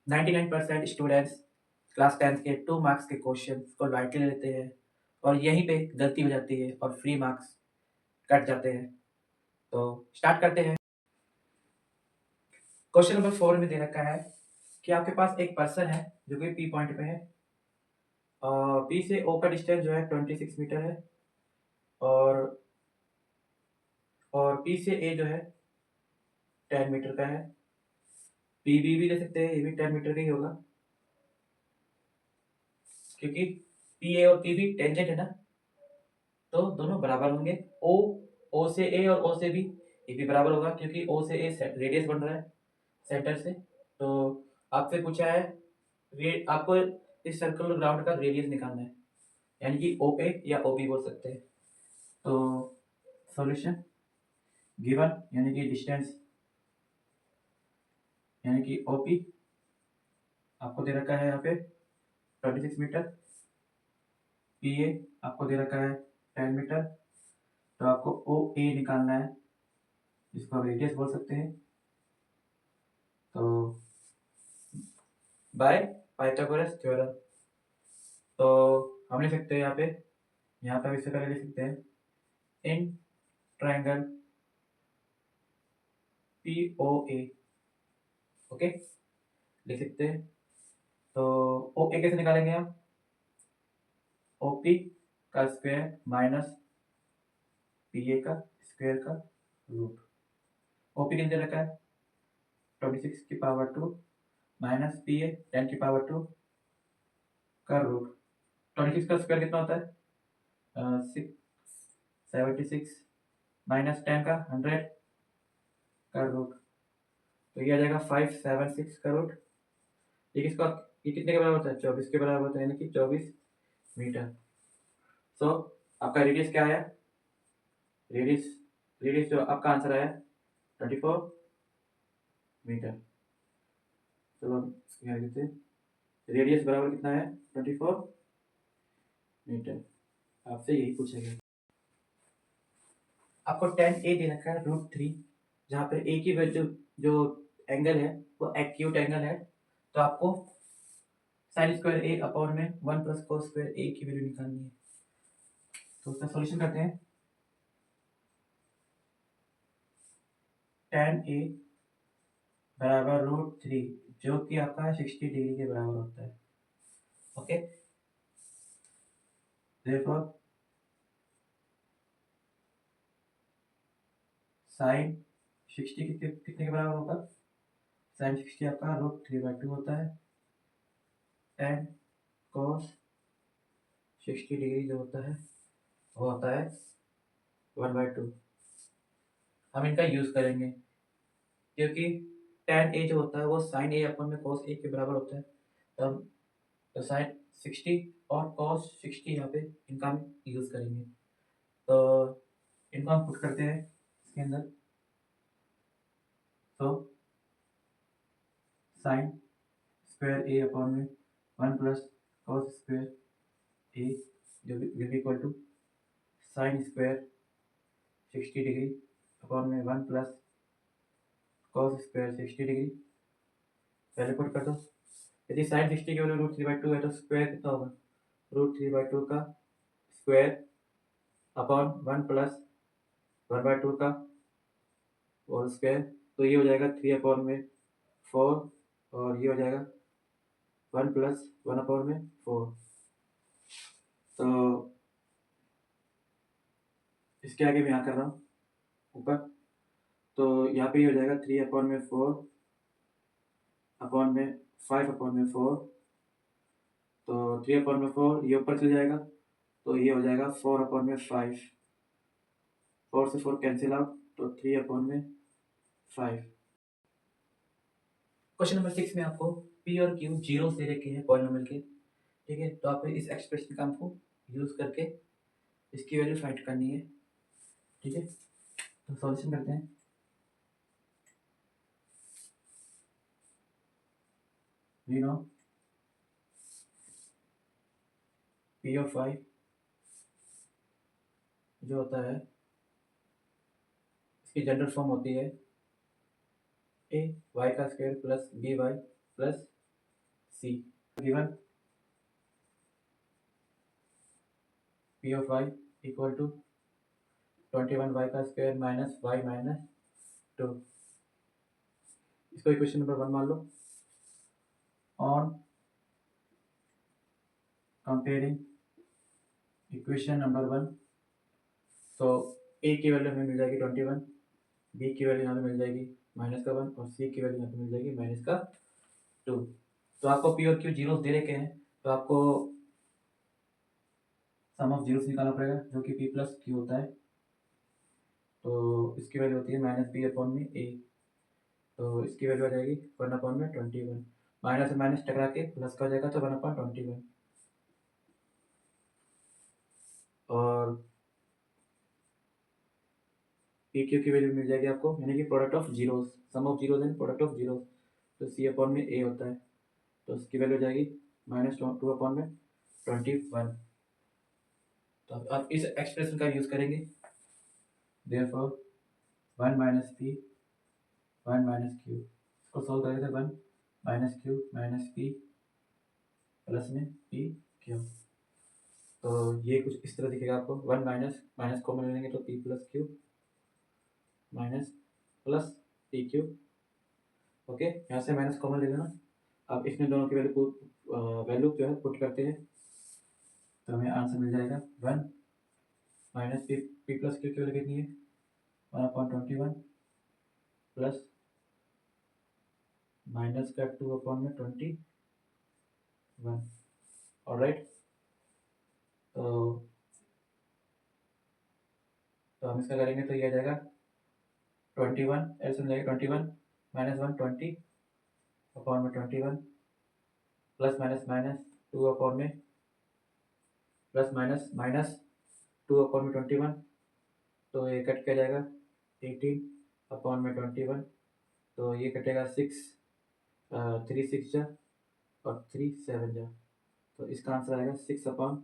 99% students class 10th के 2 marks के question को लाइटली लेते हैं और यहीं पे गलती हो जाती है और फ्री मार्क्स कट जाते हैं। तो स्टार्ट करते हैं। क्वेश्चन नंबर 4 में दे रखा है कि आपके पास एक पर्सन है जो कि पी पॉइंट पे है और पी से ओ का डिस्टेंस जो है 26 मीटर है और पी से ए जो है 10 मीटर का है। पी बी भी ले सकते हैं, ये भी 10 मीटर का ही होगा क्योंकि पी ए और पी बी टेंजेंट है ना, तो दोनों बराबर होंगे। ओ ओ से ए और ओ से बी ये भी बराबर होगा क्योंकि ओ से ए रेडियस बन रहा है सेंटर से। तो आपसे पूछा है आपको इस सर्कुलर ग्राउंड का रेडियस निकालना है, यानी कि ओ ए या ओ बी बोल सकते हैं। तो सॉल्यूशन गिवन यानी कि डिस्टेंस यानी कि ओ पी आपको दे रखा है यहाँ पे 26 मीटर, पी ए आपको दे रखा है 10 मीटर। तो आपको ओ ए निकालना है जिसको आप रेडियस बोल सकते हैं। तो बाय पाइथागोरस थ्योरम तो हम लिख सकते हैं यहाँ पे इससे पहले लिख सकते हैं in triangle P O A. Okay, लिख सकते हैं। तो ओ ए कैसे निकालेंगे हम? ओ पी का स्क्वायर माइनस पी ए का स्क्वायर का रूट। ओ पी कितने दे रखा है 26 की पावर 2 माइनस पी ए 10 की पावर 2 का रूट। 26 का स्क्वायर कितना होता है 76 माइनस 10 का 100 का रूट। तो ये आ जाएगा 576 का रूट। ये किसका ये कितने के बराबर होता है 24 के बराबर होता है, यानी कि 24 मीटर। सो आपका रेडियस क्या आया? रेडियस रेडियस जो आपका आंसर आया 24 मीटर। चलो हम इसके आगे देते हैं। रेडियस बराबर कितना है 24 मीटर। आपसे यही पूछा गया। आपको tan ए दे रखा है √3, जहाँ पर ए की वैल्यू जो एंगल है वो एक्यूट एंगल है। तो आपको साइन स्क्वायर ए अपॉन में 1 प्लस कोस स्क्वायर ए की वैल्यू निकालनी है। तो उसका सॉल्यूशन करते हैं। tan ए बराबर √3 जो कि आपका 60 डिग्री के बराबर होता है। ओके, therefore साइन 60 कितने के बराबर होगा? साइन 60 आपका √3/2 होता है। tan cos 60 डिग्री जो होता है वो होता है 1/2। हम इनका यूज करेंगे क्योंकि tan ए जो होता है वो साइन ए अपन में cos ए के बराबर होता है। तो हम तो साइन 60 और cos 60 यहाँ पे इनका हम यूज करेंगे। तो इनको हम पुट करते हैं इसके अंदर। तो साइन स्क्वायर ए अपॉन में 1 प्लस कॉस स्क्वायर ए जो will be equal to sine square 60 degree upon में 1 प्लस कॉस स्क्वायर 60 डिग्री। पहले पुट कर दो। यदि साइन 60 की वैल्यू √3/2 है तो स्क्वायर कितना होगा? √3/2 का स्क्वायर अपॉन 1 प्लस 1/2 का होल स्क्वायर। तो ये हो जाएगा 3/4 और ये हो जाएगा 1 प्लस 1/4। तो इसके आगे मैं यहाँ कर रहा हूँ ऊपर। तो यहाँ पे ये हो जाएगा 3/4 अपॉन में 5/4। तो 3/4 ये ऊपर चल जाएगा तो ये हो जाएगा 4/5। 4 से 4 कैंसिल आउट तो 3/5। क्वेश्चन नंबर 6 में आपको पी और क्यू जीरो से रखे हैं पॉलिनोमियल के, ठीक है। तो आपको इस एक्सप्रेशन का आपको यूज करके इसकी वैल्यू फाइंड करनी है, ठीक है। तो सॉल्यूशन करते हैं। We know P of Y जो होता है इसकी जनरल फॉर्म होती है ए वाई का square plus B Y plus C given P of Y equal to 21 Y का स्क्वायर माइनस वाई माइनस 2। इसको इक्वेशन नंबर 1 मान लो। ऑन कंपेयरिंग इक्वेशन नंबर 1, तो ए की वैल्यू हमें मिल जाएगी 21, बी की वैल्यू यहाँ पे मिल जाएगी -1 और सी की वैल्यू यहाँ पे मिल जाएगी -2। तो आपको पी और क्यू जीरोस दे रखे हैं, तो आपको सम ऑफ जीरोस निकालना पड़ेगा जो कि पी प्लस क्यू होता है। तो इसकी वैल्यू होती है -b/a, तो इसकी वैल्यू आ जाएगी 1/21, माइनस से माइनस टकरा के प्लस का हो जाएगा तो 1/21। और पी क्यू की वैल्यू मिल जाएगी आपको, यानी कि product of zeros, sum of zeros and product of zeros, तो c/a होता है, तो इसकी वैल्यू हो जाएगी -2/21। तो आप इस एक्सप्रेशन का यूज़ करेंगे, therefore 1 minus P 1 minus Q, इसको सॉल्व करेंगे तो 1 minus Q minus P plus में पी क्यू। तो ये कुछ इस तरह दिखेगा आपको। 1 माइनस माइनस कॉमन ले लेंगे तो P plus Q minus plus P Q. Okay, यहाँ से माइनस कॉमन ले लेना। अब इसमें दोनों की वैल्यू जो है पुट करते हैं, तो हमें आंसर मिल जाएगा 1 माइनस पी प्लस क्यू की वैल्यू कितनी है 1/21 प्लस माइनस का 2/21। ऑलराइट, तो हम इसका करेंगे तो ये आ जाएगा 21, ऐसे मिल जाएगा 21 -1 20/21 plus minus minus 2/, plus minus minus 2/21, तो ये कट किया जाएगा 18/21, तो ये कटेगा 6, 3 6 जा और 3 7 जा, तो इसका आंसर आएगा 6/7।